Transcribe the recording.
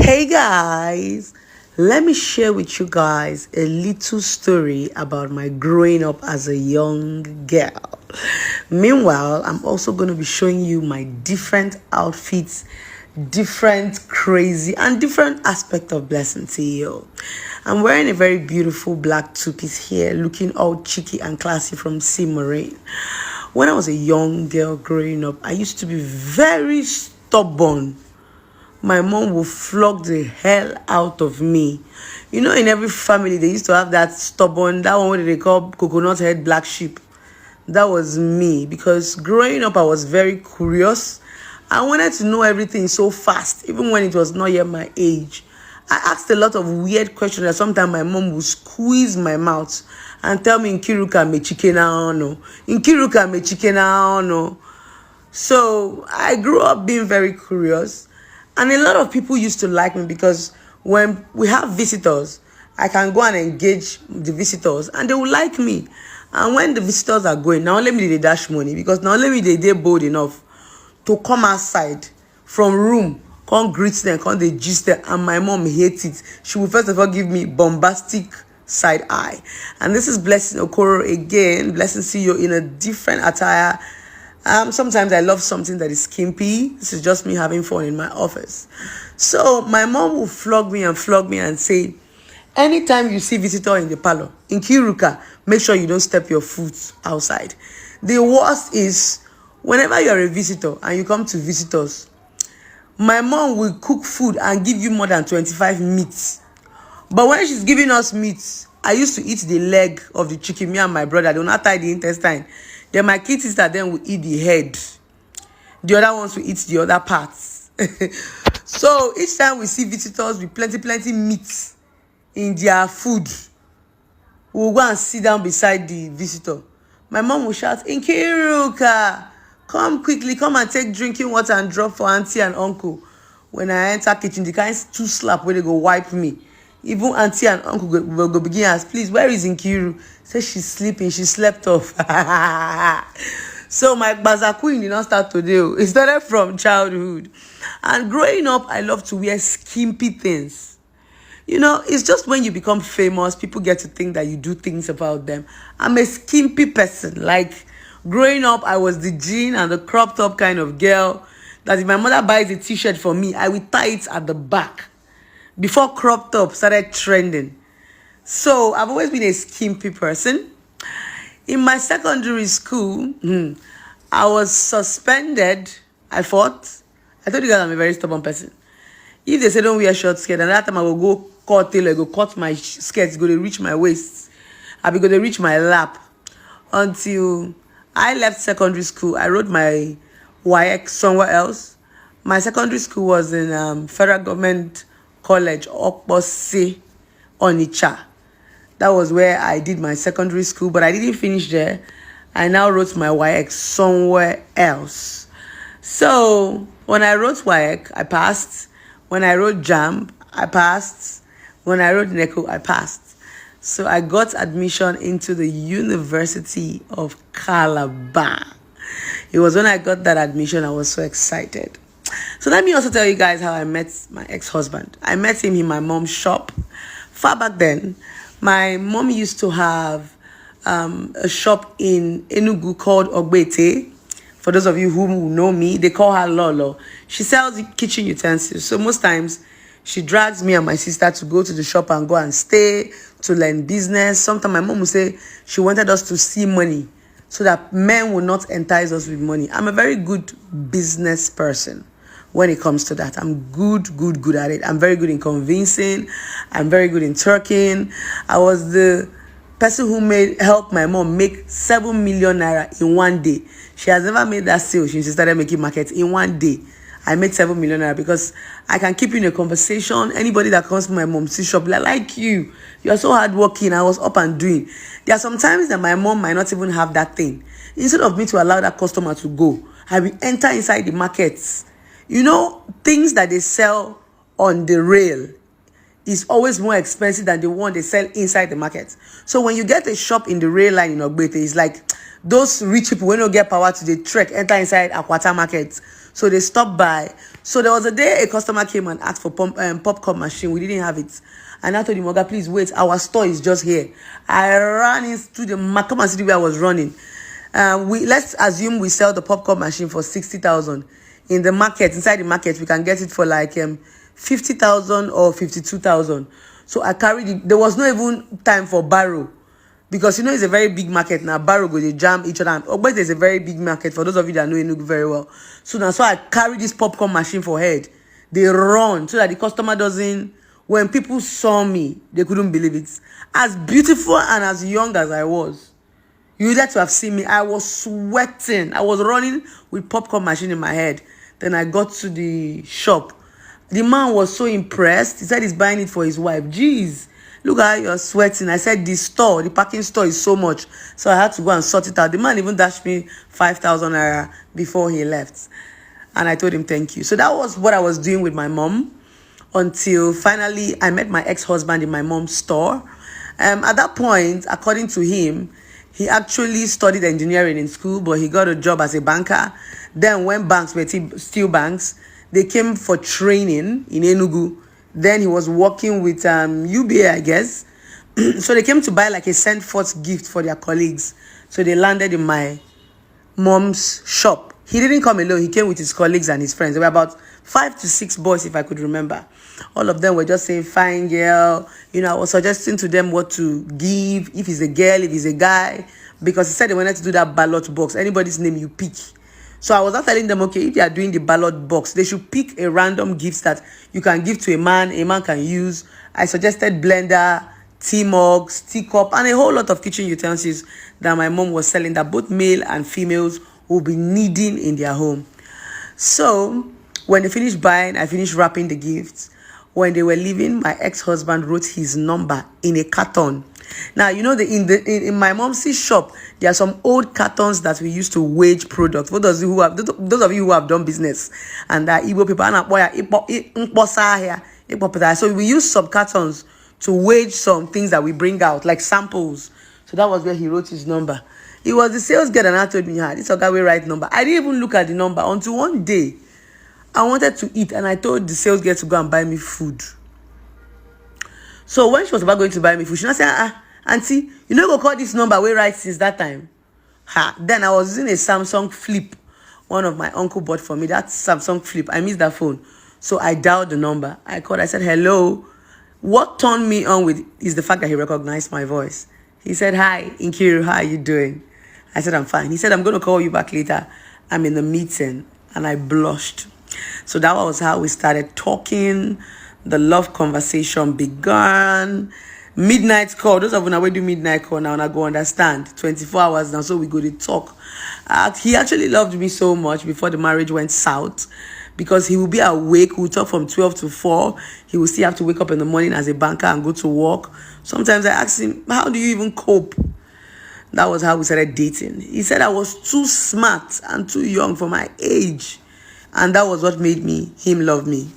Hey guys, let me share with you guys a little story about my growing up as a young girl. Meanwhile, I'm also going to be showing you my different outfits, different crazy and different aspect of Blessing CEO. I'm wearing a very beautiful black two-piece here, looking all cheeky and classy from C Marine. When I was a young girl growing up, I used to be very stubborn. My mom would flog the hell out of me. You know, in every family, they used to have that stubborn, that one they call coconut head black sheep. That was me, because growing up, I was very curious. I wanted to know everything so fast, even when it was not yet my age. I asked a lot of weird questions that sometimes my mom would squeeze my mouth and tell me, Nkiruka me chicken no. Nkiruka me chicken no. So I grew up being very curious. And a lot of people used to like me because when we have visitors, I can go and engage the visitors and they will like me. And when the visitors are going, now let me they dash money, because now let me they bold enough to come outside from room, come greet them, come they gist them, and my mom hates it. She will first of all give me bombastic side eye. And this is Blessing Okoro again. Blessing CEO in a different attire. Sometimes I love something that is skimpy. This is just me having fun in my office. So my mom will flog me and say, anytime you see visitor in the parlor, in Kiruka, make sure you don't step your foot outside. The worst is, whenever you're a visitor and you come to visitors, my mom will cook food and give you more than 25 meats. But when she's giving us meats, I used to eat the leg of the chicken, me and my brother. They will not tie the intestine. Then my kid sister then will eat the head. The other ones will eat the other parts. So each time we see visitors with plenty meat in their food, we'll go and sit down beside the visitor. My mom will shout, Nkiruka, come quickly, come and take drinking water and drop for auntie and uncle. When I enter kitchen, the kind two slap where they go wipe me. Even auntie and uncle will go begin ask, please, where is Nkiru? Say she's sleeping, she slept off. So my baza queen did not start today. It started from childhood. And growing up, I love to wear skimpy things. You know, it's just when you become famous, people get to think that you do things about them. I'm a skimpy person. Like, growing up, I was the jean and the crop top kind of girl that if my mother buys a t-shirt for me, I will tie it at the back. Before crop top started trending. So I've always been a skimpy person. In my secondary school, I was suspended. I told you guys I'm a very stubborn person. If they say don't wear short skirt, and that time I will go cut tailor, go cut my skirts, go to reach my waist. I be going to reach my lap. Until I left secondary school, I wrote my WAEC somewhere else. My secondary school was in Federal Government College, Okpose, Onitsha. That was where I did my secondary school, but I didn't finish there. I now wrote my WAEC somewhere else. So when I wrote WAEC, I passed. When I wrote JAM, I passed. When I wrote NECO, I passed. So I got admission into the University of Calabar. It was when I got that admission, I was so excited. So let me also tell you guys how I met my ex-husband. I met him in my mom's shop. Far back then, my mom used to have a shop in Enugu called Ogbete. For those of you who know me, they call her Lolo. She sells kitchen utensils. So most times, she drags me and my sister to go to the shop and go and stay, to learn business. Sometimes my mom would say she wanted us to see money so that men would not entice us with money. I'm a very good business person. When it comes to that, I'm good at it. I'm very good in convincing. I'm very good in talking. I was the person who helped my mom make 7 million naira in one day. She has never made that sale since she started making markets. In one day, I made 7 million naira because I can keep you in a conversation. Anybody that comes to my mom's shop, like you are so hardworking. I was up and doing. There are some times that my mom might not even have that thing. Instead of me to allow that customer to go, I will enter inside the markets. You know, things that they sell on the rail is always more expensive than the one they sell inside the market. So when you get a shop in the rail line in Ogbete, it's like those rich people when you get power to the trek, enter inside Akwata market. So they stop by So there was a day a customer came and asked for popcorn machine. We didn't have it. And I told him, Oga, please wait. Our store is just here. I ran into the come and see where I was running. Let's assume we sell the popcorn machine for 60,000 in the market. Inside the market, we can get it for like 50,000 or 52,000. So I carried it. There was no even time for borrow. Because it's a very big market now. Barrow go, they jam each other. But there's a very big market for those of you that know Enugu very well. So I carry this popcorn machine for head. They run so that the customer doesn't. When people saw me, they couldn't believe it. As beautiful and as young as I was, you would like to have seen me. I was sweating. I was running with popcorn machine in my head. Then I got to the shop. The man was so impressed. He said he's buying it for his wife. Jeez. Look at how you're sweating. I said, the parking store is so much. So I had to go and sort it out. The man even dashed me 5,000 naira before he left. And I told him, thank you. So that was what I was doing with my mom until finally I met my ex-husband in my mom's store. At that point, according to him, he actually studied engineering in school, but he got a job as a banker. Then when banks were still banks, they came for training in Enugu. Then he was working with UBA, I guess. So they came to buy like a send forth gift for their colleagues. So they landed in my mom's shop. He didn't come alone. He came with his colleagues and his friends. There were about 5 to 6 boys, if I could remember. All of them were just saying, fine girl. I was suggesting to them what to give, if he's a girl, if he's a guy. Because he said they wanted to do that ballot box. Anybody's name you pick. So I was not telling them, okay, if they are doing the ballot box, they should pick a random gift that you can give to a man can use. I suggested blender, tea mugs, teacup, and a whole lot of kitchen utensils that my mom was selling that both male and females will be needing in their home. So when they finished buying, I finished wrapping the gifts. When they were leaving, my ex-husband wrote his number in a carton. Now, in my mom's shop, there are some old cartons that we used to wage products. For those of you who have done business, and Igbo people, so we use some cartons to wage some things that we bring out, like samples. So that was where he wrote his number. He was the sales girl, and I told me, this guy will write number. I didn't even look at the number until one day I wanted to eat, and I told the sales girl to go and buy me food. So when she was about going to buy me food, she said, auntie, go call this number we write since that time. Then I was using a Samsung Flip. One of my uncle bought for me. That Samsung Flip. I missed that phone. So I dialed the number. I called. I said, hello. What turned me on with is the fact that he recognized my voice. He said, hi, Nkiru, how are you doing? I said, I'm fine. He said, I'm going to call you back later. I'm in the meeting. And I blushed. So that was how we started talking. The love conversation began. Midnight call. Those of you who do midnight call now, and I go understand. 24 hours now, so we go to talk. He actually loved me so much before the marriage went south, because he will be awake. We'll talk from 12 to 4. He will still have to wake up in the morning as a banker and go to work. Sometimes I asked him, how do you even cope? That was how we started dating. He said I was too smart and too young for my age. And that was what made him love me.